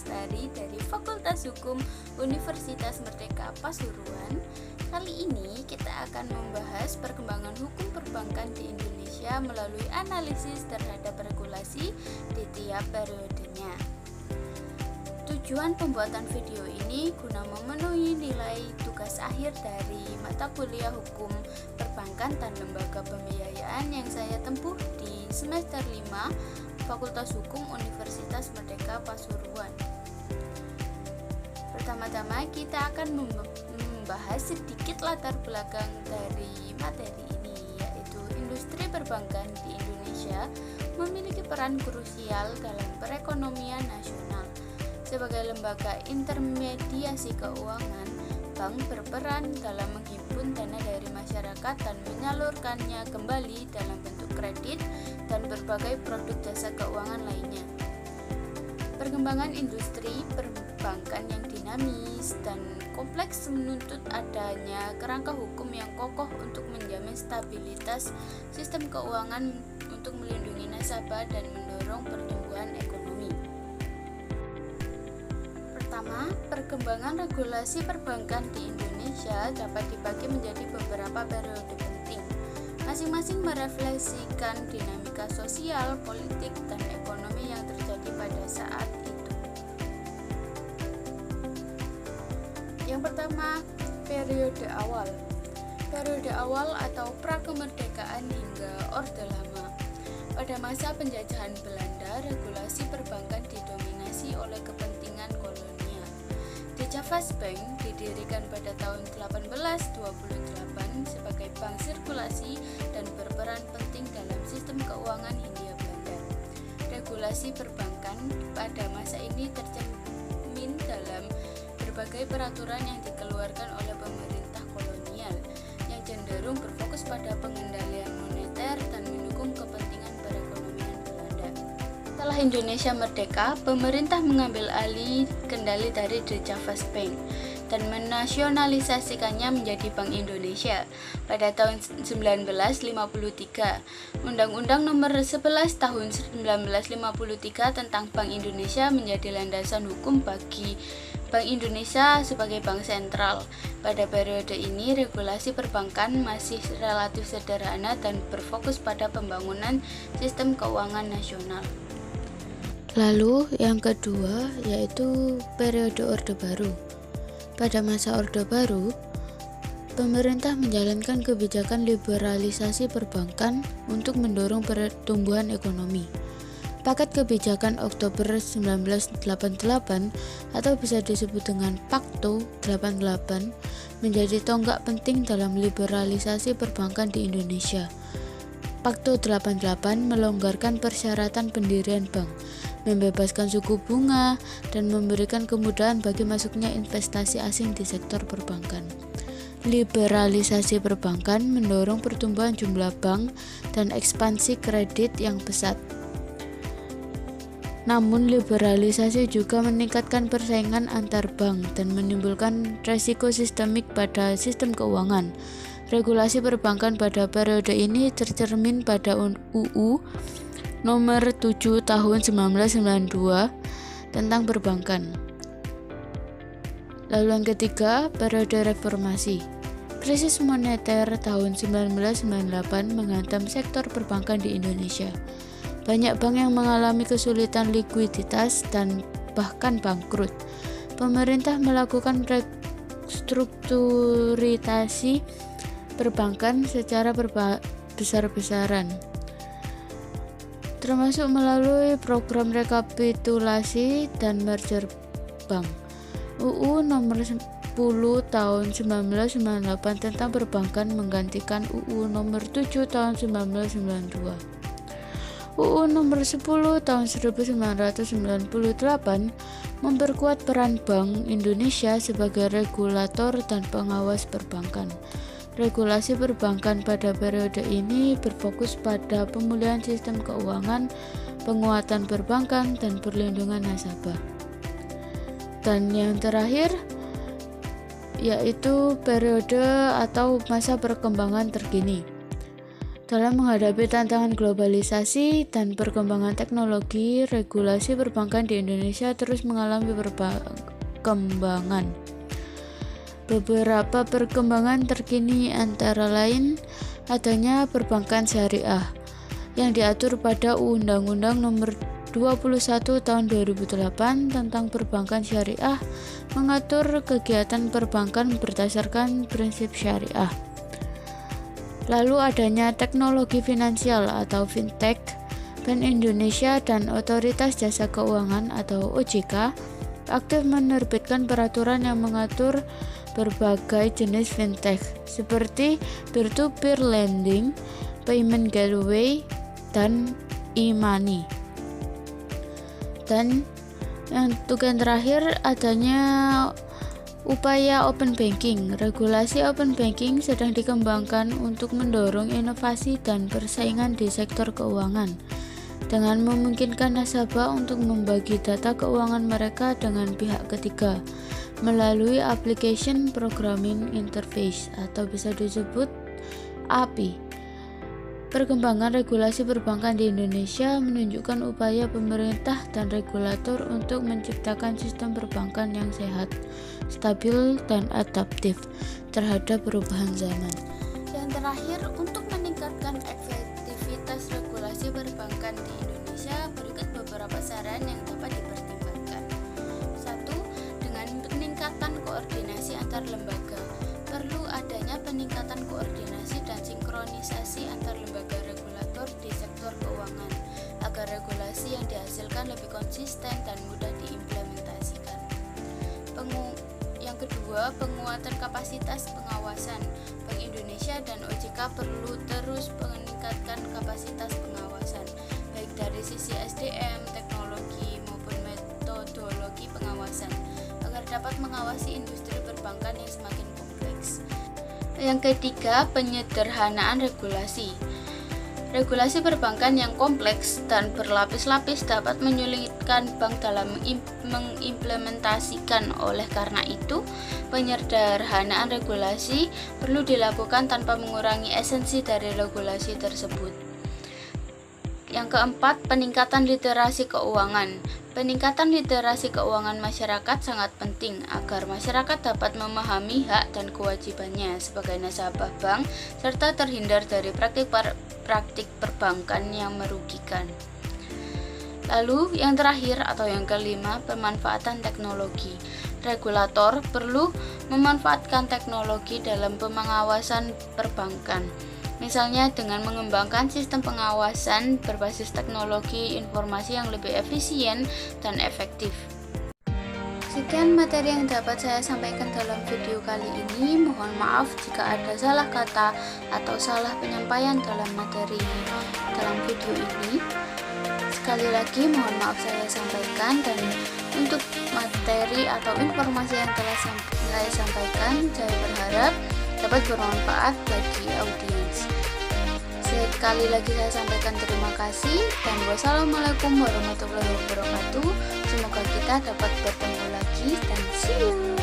Lestari dari Fakultas Hukum Universitas Merdeka Pasuruan. Kali ini kita akan membahas perkembangan hukum perbankan di Indonesia melalui analisis terhadap regulasi di tiap periodenya. Tujuan pembuatan video ini guna memenuhi nilai tugas akhir dari mata kuliah hukum perbankan dan lembaga pembiayaan yang saya tempuh di semester 5 Fakultas Hukum Universitas Merdeka Pasuruan. Pertama-tama kita akan membahas sedikit latar belakang dari materi ini, yaitu industri perbankan di Indonesia memiliki peran krusial dalam perekonomian nasional. Sebagai lembaga intermediasi keuangan, bank berperan dalam menghimpun dana dari masyarakat dan menyalurkannya kembali dalam bentuk kredit dan berbagai produk jasa keuangan lainnya. Perkembangan industri perbankan yang dinamis dan kompleks menuntut adanya kerangka hukum yang kokoh untuk menjamin stabilitas sistem keuangan untuk melindungi nasabah dan mendorong pertumbuhan ekonomi. Pertama, perkembangan regulasi perbankan di Indonesia dapat dibagi menjadi beberapa periode penting. Masing-masing merefleksikan dinamika sosial, politik, dan ekonomi yang terjadi pada saat itu. Yang pertama, periode awal. Periode awal atau prakemerdekaan hingga Orde Lama. Pada masa penjajahan Belanda, regulasi perbankan didominasi oleh kepentingan kolonial. Dijavas Bank didirikan pada tahun 1828 sebagai bank sirkulasi dan berperan penting dalam sistem keuangan Hindia Belanda. Regulasi perbankan pada masa ini tercermin dalam berbagai peraturan yang dikeluarkan oleh pemerintah kolonial yang cenderung berfokus pada pengendalian moneter dan mendukung kepentingan perekonomian Belanda. Setelah Indonesia merdeka, pemerintah mengambil alih kendali dari Dijavas Bank dan menasionalisasikannya menjadi Bank Indonesia pada tahun 1953. Undang-Undang Nomor 11 Tahun 1953 tentang Bank Indonesia menjadi landasan hukum bagi Bank Indonesia sebagai bank sentral. Pada periode ini, regulasi perbankan masih relatif sederhana dan berfokus pada pembangunan sistem keuangan nasional. Lalu yang kedua yaitu periode Orde Baru. Pada masa Orde Baru, pemerintah menjalankan kebijakan liberalisasi perbankan untuk mendorong pertumbuhan ekonomi. Paket kebijakan Oktober 1988 atau bisa disebut dengan Pakto 88 menjadi tonggak penting dalam liberalisasi perbankan di Indonesia. Pakto 88 melonggarkan persyaratan pendirian bank, membebaskan suku bunga, dan memberikan kemudahan bagi masuknya investasi asing di sektor perbankan. Liberalisasi perbankan mendorong pertumbuhan jumlah bank dan ekspansi kredit yang pesat. Namun liberalisasi juga meningkatkan persaingan antar bank dan menimbulkan resiko sistemik pada sistem keuangan. Regulasi perbankan pada periode ini tercermin pada UU Nomor 7 Tahun 1992 tentang perbankan. Lalu yang ketiga, periode reformasi. Krisis moneter tahun 1998 menghantam sektor perbankan di Indonesia. Banyak bank yang mengalami kesulitan likuiditas dan bahkan bangkrut. Pemerintah melakukan restrukturisasi perbankan secara besar-besaran, termasuk melalui program rekapitulasi dan merger bank. UU Nomor 10 Tahun 1998 tentang perbankan menggantikan UU Nomor 7 Tahun 1992. UU Nomor 10 Tahun 1998 memperkuat peran Bank Indonesia sebagai regulator dan pengawas perbankan. Regulasi perbankan pada periode ini berfokus pada pemulihan sistem keuangan, penguatan perbankan, dan perlindungan nasabah. Dan yang terakhir yaitu periode atau masa perkembangan terkini. Dalam menghadapi tantangan globalisasi dan perkembangan teknologi, regulasi perbankan di Indonesia terus mengalami perkembangan. Beberapa perkembangan terkini antara lain adanya perbankan syariah yang diatur pada Undang-Undang Nomor 21 Tahun 2008 tentang perbankan syariah, mengatur kegiatan perbankan berdasarkan prinsip syariah. Lalu adanya teknologi finansial atau fintech. Bank Indonesia dan Otoritas Jasa Keuangan atau OJK aktif menerbitkan peraturan yang mengatur berbagai jenis fintech seperti peer-to-peer lending, payment gateway, dan e-money. Dan untuk yang terakhir adanya upaya open banking. Regulasi open banking sedang dikembangkan untuk mendorong inovasi dan persaingan di sektor keuangan dengan memungkinkan nasabah untuk membagi data keuangan mereka dengan pihak ketiga melalui application programming interface atau bisa disebut API. Perkembangan regulasi perbankan di Indonesia menunjukkan upaya pemerintah dan regulator untuk menciptakan sistem perbankan yang sehat, stabil, dan adaptif terhadap perubahan zaman. Yang terakhir, untuk meningkatkan efektivitas regulasi perbankan di Indonesia, berikut beberapa saran yang dapat dipertimbangkan. 1. Dengan peningkatan koordinasi antar lembaga. Perlu adanya peningkatan koordinasi dan sinkronisasi antar lembaga regulator di sektor keuangan agar regulasi yang dihasilkan lebih konsisten dan mudah diimplementasikan. Yang kedua, penguatan kapasitas pengawasan. Bank Indonesia dan OJK perlu terus meningkatkan kapasitas pengawasan, baik dari sisi SDM, teknologi, maupun metodologi pengawasan, agar dapat mengawasi industri perbankan yang semakin kompleks. Yang ketiga, penyederhanaan regulasi. Regulasi perbankan yang kompleks dan berlapis-lapis dapat menyulitkan bank dalam mengimplementasikan. Oleh karena itu, penyederhanaan regulasi perlu dilakukan tanpa mengurangi esensi dari regulasi tersebut. Yang keempat, peningkatan literasi keuangan. Peningkatan literasi keuangan masyarakat sangat penting agar masyarakat dapat memahami hak dan kewajibannya sebagai nasabah bank serta terhindar dari praktik perbankan yang merugikan. Lalu yang terakhir atau yang kelima, pemanfaatan teknologi. Regulator perlu memanfaatkan teknologi dalam pengawasan perbankan. Misalnya dengan mengembangkan sistem pengawasan berbasis teknologi informasi yang lebih efisien dan efektif. Sekian materi yang dapat saya sampaikan dalam video kali ini. Mohon maaf jika ada salah kata atau salah penyampaian dalam materi dalam video ini. Sekali lagi mohon maaf saya sampaikan, dan untuk materi atau informasi yang telah saya sampaikan saya berharap dapat bermanfaat bagi audiens. Sekali lagi saya sampaikan terima kasih dan wassalamualaikum warahmatullahi wabarakatuh. Semoga kita dapat bertemu lagi dan see you.